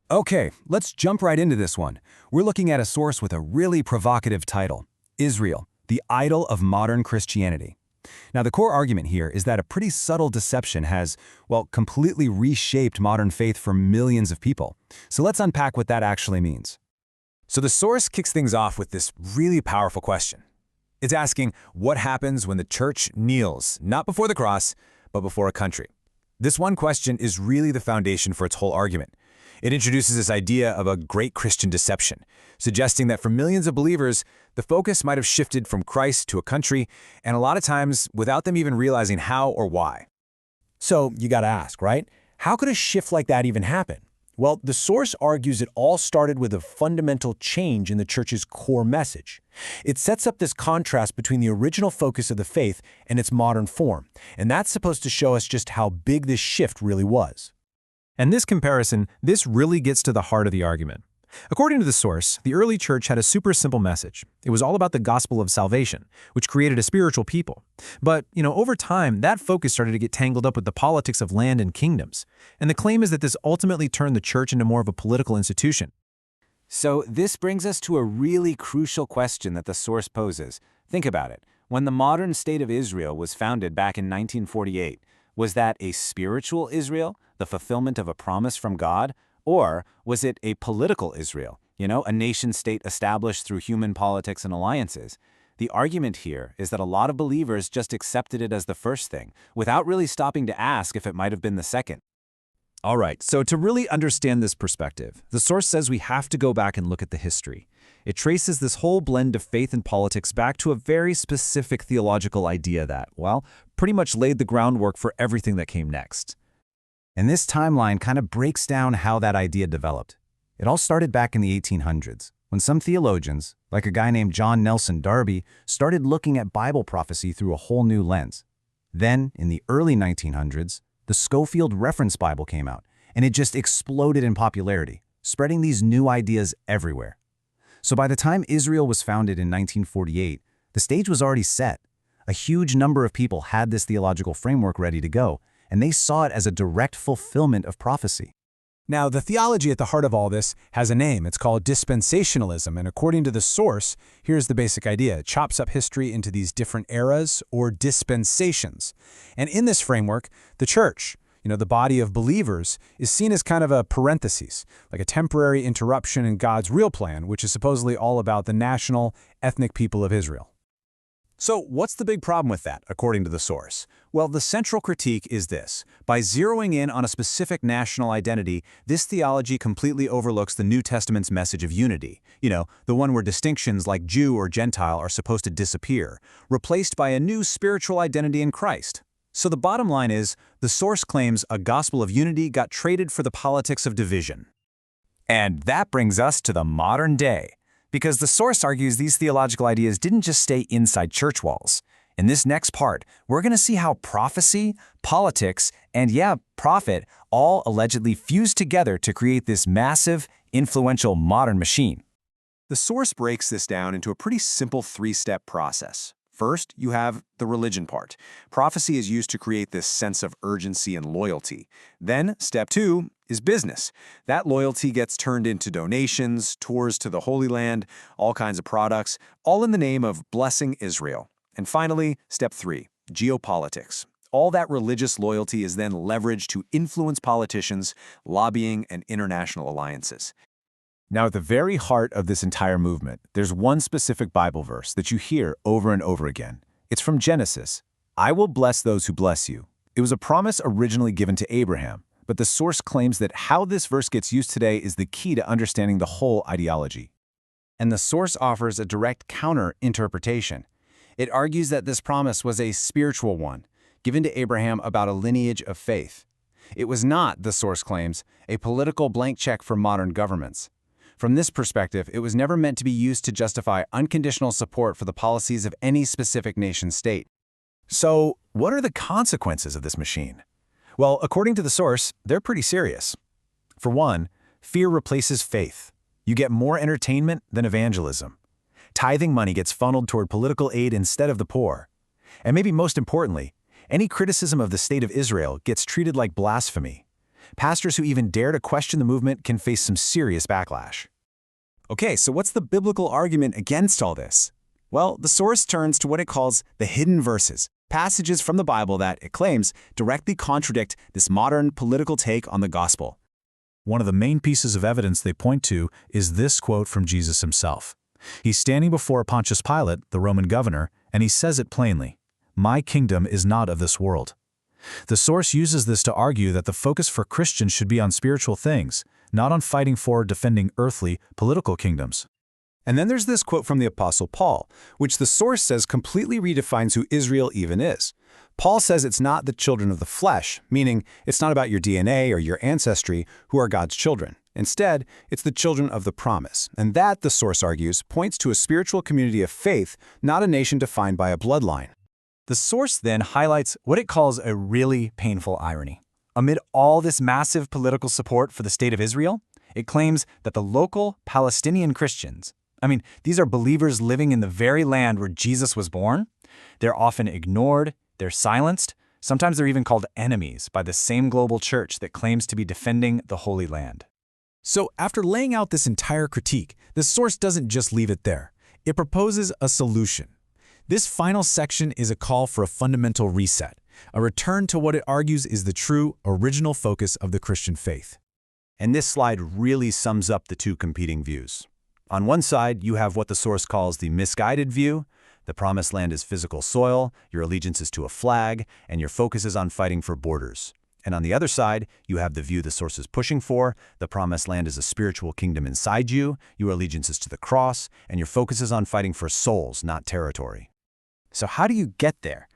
Okay, let's jump right into this one. We're looking at a source with a really provocative title, Israel, the idol of modern Christianity. Now, the core argument here is that a pretty subtle deception has, well, completely reshaped modern faith for millions of people. So let's unpack what that actually means. So the source kicks things off with this really powerful question. It's asking what happens when the church kneels, not before the cross, but before a country. This one question is really the foundation for its whole argument. It introduces this idea of a great Christian deception, suggesting that for millions of believers, the focus might have shifted from Christ to a country, and a lot of times without them even realizing how or why. So you gotta ask, right? How could a shift like that even happen? Well, the source argues it all started with a fundamental change in the church's core message. It sets up this contrast between the original focus of the faith and its modern form, and that's supposed to show us just how big this shift really was. And this comparison, this really gets to the heart of the argument. According to the source, the early church had a super simple message. It was all about the gospel of salvation, which created a spiritual people. But, over time, that focus started to get tangled up with the politics of land and kingdoms. And the claim is that this ultimately turned the church into more of a political institution. So this brings us to a really crucial question that the source poses. Think about it. When the modern state of Israel was founded back in 1948, was that a spiritual Israel, the fulfillment of a promise from God? Or was it a political Israel, a nation-state established through human politics and alliances? The argument here is that a lot of believers just accepted it as the first thing, without really stopping to ask if it might have been the second. All right, so to really understand this perspective, the source says we have to go back and look at the history. It traces this whole blend of faith and politics back to a very specific theological idea that, well, pretty much laid the groundwork for everything that came next. And this timeline kind of breaks down how that idea developed. It all started back in the 1800s, when some theologians, like a guy named John Nelson Darby, started looking at Bible prophecy through a whole new lens. Then, in the early 1900s, the Scofield Reference Bible came out, and it just exploded in popularity, spreading these new ideas everywhere. So by the time Israel was founded in 1948, the stage was already set. A huge number of people had this theological framework ready to go, and they saw it as a direct fulfillment of prophecy. Now, the theology at the heart of all this has a name. It's called dispensationalism, and according to the source, here's the basic idea. It chops up history into these different eras or dispensations. And in this framework, the church, the body of believers, is seen as kind of a parenthesis, like a temporary interruption in God's real plan, which is supposedly all about the national, ethnic people of Israel. So what's the big problem with that, according to the source? Well, the central critique is this. By zeroing in on a specific national identity, this theology completely overlooks the New Testament's message of unity. The one where distinctions like Jew or Gentile are supposed to disappear, replaced by a new spiritual identity in Christ. So the bottom line is, the source claims a gospel of unity got traded for the politics of division. And that brings us to the modern day. Because the source argues these theological ideas didn't just stay inside church walls. In this next part, we're going to see how prophecy, politics, and profit all allegedly fused together to create this massive, influential modern machine. The source breaks this down into a pretty simple three-step process. First, you have the religion part. Prophecy is used to create this sense of urgency and loyalty. Then, step 2 is business. That loyalty gets turned into donations, tours to the Holy Land, all kinds of products, all in the name of blessing Israel. And finally, step 3, geopolitics. All that religious loyalty is then leveraged to influence politicians, lobbying, and international alliances. Now, at the very heart of this entire movement, there's one specific Bible verse that you hear over and over again. It's from Genesis. I will bless those who bless you. It was a promise originally given to Abraham, but the source claims that how this verse gets used today is the key to understanding the whole ideology. And the source offers a direct counter-interpretation. It argues that this promise was a spiritual one, given to Abraham about a lineage of faith. It was not, the source claims, a political blank check for modern governments. From this perspective, it was never meant to be used to justify unconditional support for the policies of any specific nation-state. So, what are the consequences of this machine? Well, according to the source, they're pretty serious. For one, fear replaces faith. You get more entertainment than evangelism. Tithing money gets funneled toward political aid instead of the poor. And maybe most importantly, any criticism of the state of Israel gets treated like blasphemy. Pastors who even dare to question the movement can face some serious backlash. Okay, so what's the biblical argument against all this? Well, the source turns to what it calls the hidden verses, passages from the Bible that, it claims, directly contradict this modern political take on the gospel. One of the main pieces of evidence they point to is this quote from Jesus himself. He's standing before Pontius Pilate, the Roman governor, and he says it plainly, "My kingdom is not of this world." The source uses this to argue that the focus for Christians should be on spiritual things, not on fighting for or defending earthly, political kingdoms. And then there's this quote from the Apostle Paul, which the source says completely redefines who Israel even is. Paul says it's not the children of the flesh, meaning it's not about your DNA or your ancestry who are God's children. Instead, it's the children of the promise. And that, the source argues, points to a spiritual community of faith, not a nation defined by a bloodline. The source then highlights what it calls a really painful irony. Amid all this massive political support for the state of Israel, it claims that the local Palestinian Christians, these are believers living in the very land where Jesus was born, they're often ignored, they're silenced, sometimes they're even called enemies by the same global church that claims to be defending the Holy Land. So after laying out this entire critique, the source doesn't just leave it there. It proposes a solution. This final section is a call for a fundamental reset, a return to what it argues is the true, original focus of the Christian faith. And this slide really sums up the two competing views. On one side, you have what the source calls the misguided view. The promised land is physical soil, your allegiance is to a flag, and your focus is on fighting for borders. And on the other side, you have the view the source is pushing for. The promised land is a spiritual kingdom inside you, your allegiance is to the cross, and your focus is on fighting for souls, not territory. So how do you get there?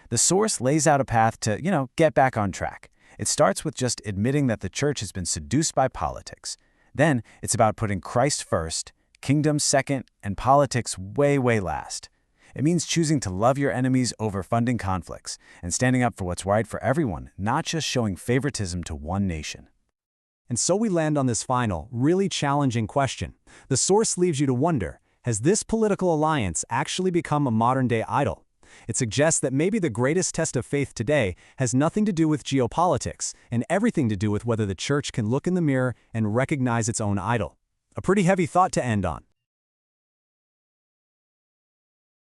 The source lays out a path to, get back on track. It starts with just admitting that the church has been seduced by politics. Then it's about putting Christ first, kingdom second, and politics way, way last. It means choosing to love your enemies over funding conflicts and standing up for what's right for everyone, not just showing favoritism to one nation. And so we land on this final, really challenging question. The source leaves you to wonder, has this political alliance actually become a modern-day idol? It suggests that maybe the greatest test of faith today has nothing to do with geopolitics and everything to do with whether the church can look in the mirror and recognize its own idol. A pretty heavy thought to end on.